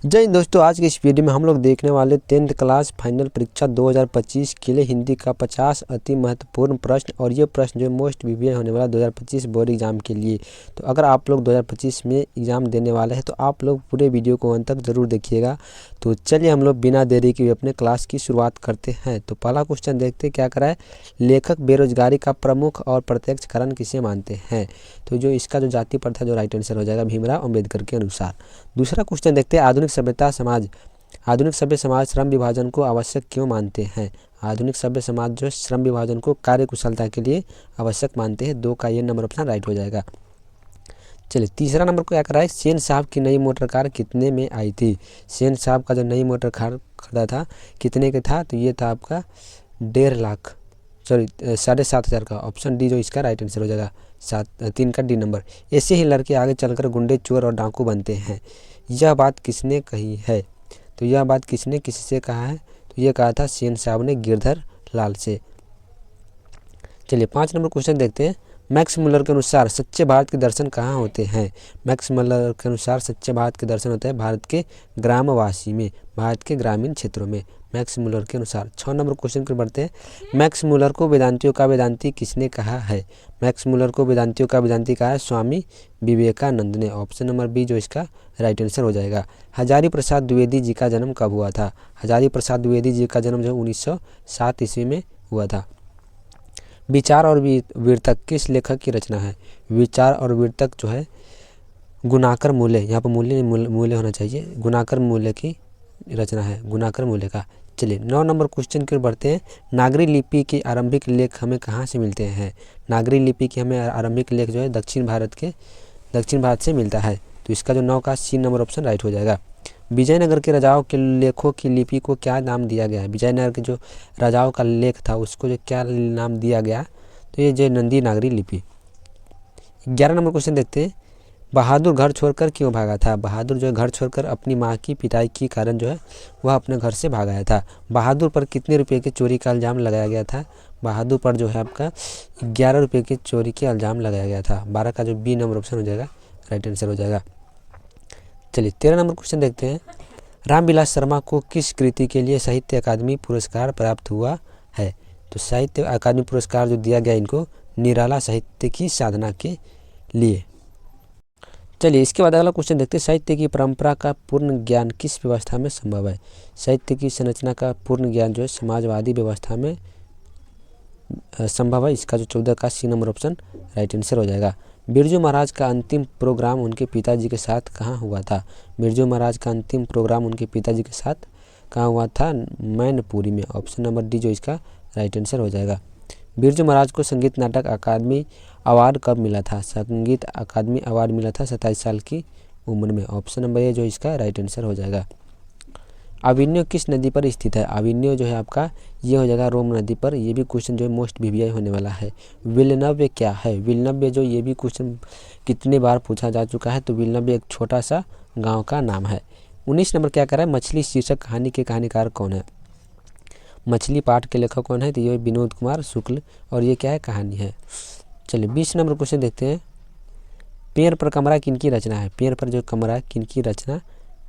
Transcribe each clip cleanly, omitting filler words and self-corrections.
जय हिंद दोस्तों, आज के इस वीडियो में हम लोग देखने वाले 10th क्लास फाइनल परीक्षा 2025 के लिए हिंदी का 50 अति महत्वपूर्ण प्रश्न। और ये प्रश्न जो मोस्ट वीवीआई होने वाला 2025 बोर्ड एग्जाम के लिए। तो अगर आप लोग 2025 में एग्ज़ाम देने वाले हैं तो आप लोग पूरे वीडियो को अंत तक ज़रूर देखिएगा। तो चलिए हम लोग बिना देरी के अपने क्लास की शुरुआत करते हैं। तो पहला क्वेश्चन देखते क्या कराए, लेखक बेरोजगारी का प्रमुख और प्रत्यक्ष कारण किसे मानते हैं। तो जो इसका जो जाति प्रथा जो राइट आंसर हो जाएगा भीमराव अम्बेडकर के अनुसार। दूसरा क्वेश्चन देखते हैं, आधुनिक सभ्य समाज श्रम विभाजन को आवश्यक क्यों मानते हैं। आधुनिक सभ्य समाज जो श्रम विभाजन को कार्य कुशलता के लिए आवश्यक मानते हैं। 2 का ये नंबर ऑप्शन राइट हो जाएगा। चलिए तीसरा नंबर को क्या कराए, सेन साहब की नई मोटर कार कितने में आई थी। सेन साहब का जो नई मोटर कार खरीदा था कितने का था, तो ये था आपका 1.5 लाख, सॉरी 7,500 का। ऑप्शन डी जो इसका राइट आंसर हो जाएगा। 3 का डी नंबर। ऐसे ही लड़के आगे चलकर गुंडे, चोर और डाकू बनते हैं। यह बात किसने कही है। तो यह बात किसने किसी से कहा है, तो ये कहा था सेन साहब ने गिरधर लाल से। चलिए 5 नंबर क्वेश्चन देखते हैं, मैक्स मुलर के अनुसार सच्चे भारत के दर्शन कहाँ होते हैं। मैक्स मुलर के अनुसार सच्चे भारत के दर्शन होते हैं भारत के ग्रामवासी में, भारत के ग्रामीण क्षेत्रों में, मैक्स मुलर के अनुसार। 6 नंबर क्वेश्चन पर बढ़ते हैं, मैक्स मुलर को वेदांतियों का वेदांती किसने कहा है। मैक्स मुलर को वेदांतियों का वेदांती कहा है स्वामी विवेकानंद ने। ऑप्शन नंबर बी जो इसका राइट आंसर हो जाएगा। हजारी प्रसाद द्विवेदी जी का जन्म कब हुआ था। हजारी प्रसाद द्विवेदी जी का जन्म जो 1907 ईस्वी में हुआ था। विचार और वीरतक किस लेखक की रचना है। विचार और वीरतक जो है गुणाकर मूल्य, यहाँ पर मूल्य होना चाहिए, गुणाकर मूल्य की रचना है, गुणाकर मूल्य का। चलिए 9 नंबर क्वेश्चन की ओर बढ़ते हैं, नागरी लिपि के आरंभिक लेख हमें कहाँ से मिलते हैं। नागरी लिपि के हमें आरंभिक लेख जो है दक्षिण भारत से मिलता है। तो इसका जो 9 का सी नंबर ऑप्शन राइट हो जाएगा। विजयनगर के राजाओं के लेखों की लिपि को क्या नाम दिया गया है। विजयनगर के जो राजाओं का लेख था उसको जो क्या नाम दिया गया, तो ये जो नंदी नागरी लिपि। 11 नंबर क्वेश्चन देखते हैं, बहादुर घर छोड़कर क्यों भागा था। बहादुर जो है घर छोड़कर अपनी माँ की पिटाई के कारण जो है वह अपने घर से भागाया था। बहादुर पर कितने रुपये के चोरी का इल्ज़ाम लगाया गया था। बहादुर पर जो है आपका 11 रुपये के चोरी के इल्ज़ाम लगाया गया था। 12 का जो बी नंबर ऑप्शन हो जाएगा राइट आंसर हो जाएगा। चलिए 13 नंबर क्वेश्चन देखते हैं, रामविलास शर्मा को किस कृति के लिए साहित्य अकादमी पुरस्कार प्राप्त हुआ है। तो साहित्य अकादमी पुरस्कार जो दिया गया इनको निराला साहित्य की साधना के लिए। चलिए इसके बाद अगला क्वेश्चन देखते हैं, साहित्य की परंपरा का पूर्ण ज्ञान किस व्यवस्था में संभव है। साहित्य की संरचना का पूर्ण ज्ञान जो है समाजवादी व्यवस्था में संभव है। इसका जो 14 का C number option right answer हो जाएगा। बिरजू महाराज का अंतिम प्रोग्राम उनके पिताजी के साथ कहाँ हुआ था। बिरजू महाराज का अंतिम प्रोग्राम उनके पिताजी के साथ कहाँ हुआ था, मैनपुरी में। ऑप्शन नंबर डी जो इसका राइट आंसर हो जाएगा। बिरजू महाराज को संगीत नाटक अकादमी अवार्ड कब मिला था। संगीत अकादमी अवार्ड मिला था 27 साल की उम्र में। ऑप्शन नंबर ए जो इसका राइट आंसर हो जाएगा। अविन्यो किस नदी पर स्थित है। अविन्यो जो है आपका ये हो जाएगा रोम नदी पर। ये भी क्वेश्चन जो है मोस्ट वीवीआई होने वाला है। विलनव्य क्या है। विलनव्य जो ये भी क्वेश्चन कितने बार पूछा जा चुका है। तो विलनव्य एक छोटा सा गांव का नाम है। 19 नंबर क्या कर रहा है, मछली शीर्षक कहानी के कहानीकार कौन है। मछली पाठ के लेखक कौन है, तो ये विनोद कुमार शुक्ल और ये क्या है कहानी है। चलिए 20 नंबर क्वेश्चन देखते हैं, पेड़ पर कमरा किनकी रचना है। पेड़ पर जो कमरा किनकी रचना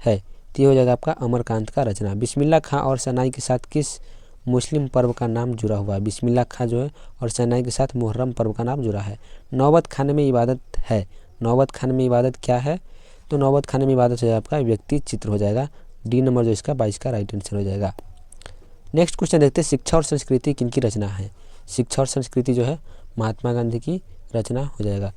है, तो ये हो जाएगा आपका अमरकांत का रचना। बिस्मिल्लाह खां और शहनाई के साथ किस मुस्लिम पर्व का नाम जुड़ा हुआ है। बिस्मिल्लाह खां जो है और शहनाई के साथ मुहर्रम पर्व का नाम जुड़ा है। नौबत खाने में इबादत है। नौबत खाने में इबादत क्या है, तो नौबत खाने में इबादत हो जाएगा आपका व्यक्ति चित्र हो जाएगा। डी नंबर जो इसका 22 का राइट आंसर हो जाएगा। नेक्स्ट क्वेश्चन देखते हैं, शिक्षा और संस्कृति किनकी रचना है। शिक्षा और संस्कृति जो है महात्मा गांधी की रचना हो जाएगा।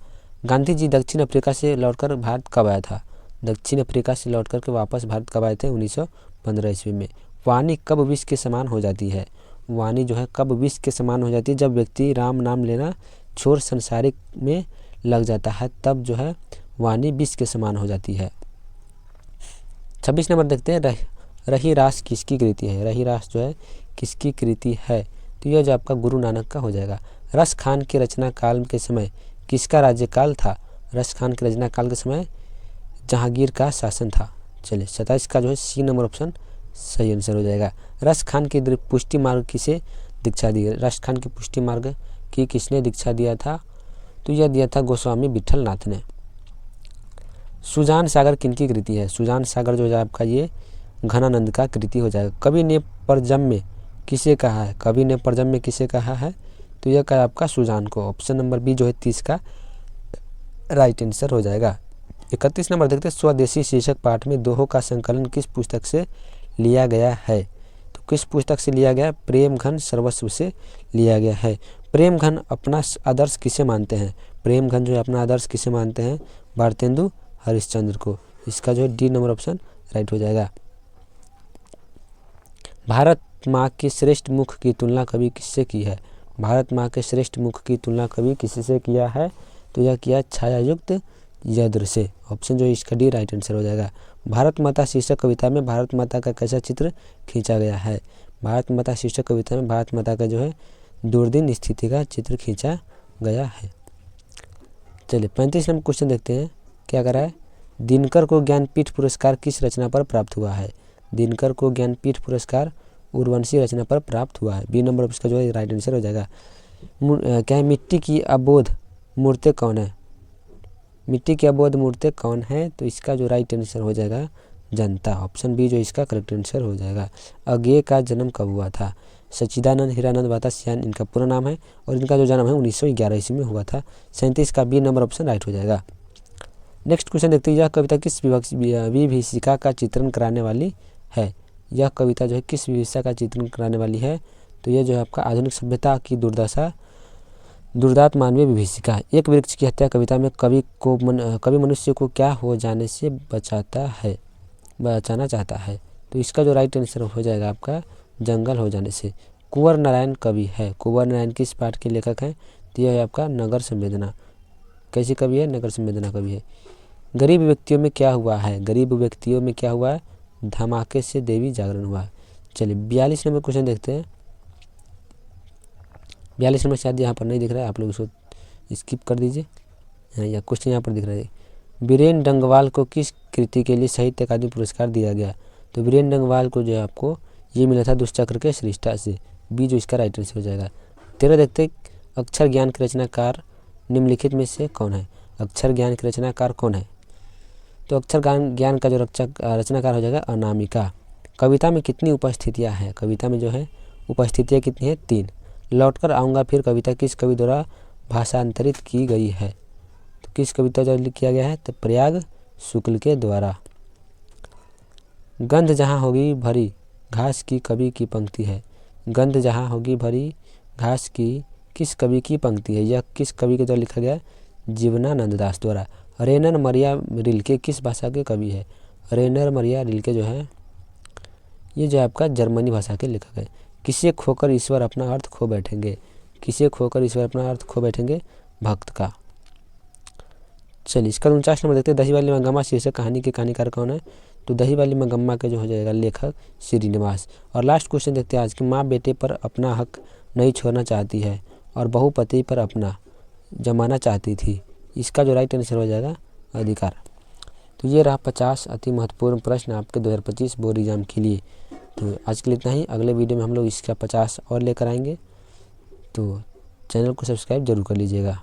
गांधी जी दक्षिण अफ्रीका से लौटकर भारत कब आया था। दक्षिण अफ्रीका से लौट करके वापस भारत कब आए थे, 1915 ईस्वी में। वाणी कब विष के समान हो जाती है। वाणी जो है कब विष के समान हो जाती है, जब व्यक्ति राम नाम लेना छोड़ संसारिक में लग जाता है, तब जो है वाणी विष के समान हो जाती है। 26 नंबर देखते हैं, रही रास किसकी कृति है। रही रास जो है किसकी कृति है, तो यह जो आपका गुरु नानक का हो जाएगा। रस खान के रचना काल के समय किसका राज्यकाल था। रस खान के रचना काल के समय जहांगीर का शासन था। चलिए 27 का जो है सी नंबर ऑप्शन सही आंसर हो जाएगा। रस खान की पुष्टि मार्ग किसे दीक्षा दी। रस खान की पुष्टि मार्ग की किसने दीक्षा दिया था, तो यह दिया था गोस्वामी विठल नाथ ने। सुजान सागर किनकी कृति है? सुजान सागर जो है आपका ये घनानंद का कृति हो जाएगा। कवि ने परजम में किसे कहा है? कवि ने परजम में किसे कहा है? तो यह कहा आपका सुजान को। ऑप्शन नंबर बी जो है 30 का राइट आंसर हो जाएगा। 31 नंबर देखते हैं, स्वदेशी शीर्षक पाठ में दोहों का संकलन किस पुस्तक से लिया गया है? तो किस पुस्तक से लिया गया? प्रेम घन सर्वस्व से लिया गया है। प्रेम घन अपना आदर्श किसे मानते हैं? प्रेम घन जो है अपना आदर्श किसे मानते हैं? भारतेंदु हरिश्चंद्र को। इसका जो है डी नंबर ऑप्शन राइट हो जाएगा। भारत माँ के श्रेष्ठ मुख की तुलना कवि किससे की है? भारत माँ के श्रेष्ठ मुख की तुलना कवि किससे किया है? तो यह किया छायायुक्त यद्र से। ऑप्शन जो है इसका डी राइट आंसर हो जाएगा। भारत माता शीर्षक कविता में भारत माता का कैसा चित्र खींचा गया है? भारत माता शीर्षक कविता में भारत माता का जो है दूरदीन स्थिति का चित्र खींचा गया है। चलिए 35 नंबर क्वेश्चन देखते हैं, क्या करा है? दिनकर को ज्ञानपीठ पुरस्कार किस रचना पर प्राप्त हुआ है? दिनकर को ज्ञानपीठ पुरस्कार उर्वशी रचना पर प्राप्त हुआ है। बी नंबर इसका जो है राइट आंसर हो जाएगा। क्या है? मिट्टी की अबोध मूर्ति कौन है? मिट्टी की अबोध मूर्ति कौन है? तो इसका जो राइट आंसर हो जाएगा जनता। ऑप्शन बी जो इसका करेक्ट आंसर हो जाएगा। अज्ञेय का जन्म कब हुआ था? सच्चिदानंद हीरानंद वातास्यायन इनका पूरा नाम है और इनका जो जन्म है 1911 ईस्वी में हुआ था। 37 का बी नंबर ऑप्शन राइट हो जाएगा। नेक्स्ट क्वेश्चन देखते हैं, यह कविता किस विभीषिका का चित्रण कराने वाली है? यह कविता जो है किस विभीषिका का चित्रण कराने वाली है? तो यह जो है आपका आधुनिक सभ्यता की दुर्दशा दुर्दांत मानवीय विभीषिका। एक वृक्ष की हत्या कविता में कवि मनुष्य को क्या हो जाने से बचाना चाहता है? तो इसका जो राइट आंसर हो जाएगा आपका जंगल हो जाने से। कुंवर नारायण कवि है। कुंवर नारायण किस पाठ के लेखक हैं? तो यह है आपका नगर संवेदना। कैसी कवि है? नगर संवेदना कवि है। गरीब व्यक्तियों में क्या हुआ है? गरीब व्यक्तियों में क्या हुआ है? धमाके से देवी जागरण हुआ है। चलिए 42 नंबर क्वेश्चन देखते हैं। 42 नंबर शायद यहाँ पर नहीं दिख रहा है, आप लोग उसको स्किप कर दीजिए। या क्वेश्चन यहाँ पर दिख रहा है। बीरेन डंगवाल को किस कृति के लिए साहित्य अकादमी पुरस्कार दिया गया? तो बीरेन डंगवाल को जो है आपको ये मिला था दुष्चक्र के श्रेष्ठा से। बी जो इसका राइट आंसर हो जाएगा। 13 देखते, अक्षर ज्ञान के रचनाकार निम्नलिखित में से कौन है? अक्षर ज्ञान के रचनाकार कौन है? तो अक्षर ज्ञान का जो रचनाकार हो जाएगा अनामिका। कविता में कितनी उपस्थितियाँ हैं? कविता में जो है उपस्थितियाँ कितनी है? 3। लौटकर आऊँगा फिर कविता किस कवि द्वारा भाषांतरित की गई है? तो किस कविता द्वारा किया गया है? तो प्रयाग शुक्ल के द्वारा। गंध जहाँ होगी भरी घास की कवि की पंक्ति है। गंध जहाँ होगी भरी घास की किस कवि की पंक्ति है? यह किस कवि के द्वारा लिखा गया? जीवनानंद दास द्वारा। रेनर मरिया रिल्के किस भाषा के कवि है? रेनर मरिया रिल्के जो है ये जो है आपका जर्मनी भाषा के लेखक है। किसे खोकर ईश्वर अपना अर्थ खो बैठेंगे? किसे खोकर ईश्वर अपना अर्थ खो बैठेंगे? भक्त का। चलिए इसका 49 नंबर देखते हैं, दही वाली मंगम्मा शीर्षक कहानी के कहानीकार कौन है? तो दही वाली मंगम्मा के जो हो जाएगा लेखक श्रीनिवास। और लास्ट क्वेश्चन देखते हैं आज की, माँ बेटे पर अपना हक नहीं छोड़ना चाहती है और बहू पति पर अपना जमाना चाहती थी। इसका जो राइट आंसर हो जाएगा अधिकार। तो ये रहा 50 अति महत्वपूर्ण प्रश्न आपके 2025 बोर्ड एग्जाम के लिए। तो आज के लिए इतना ही। अगले वीडियो में हम लोग इसका 50 और लेकर आएंगे, तो चैनल को सब्सक्राइब जरूर कर लीजिएगा।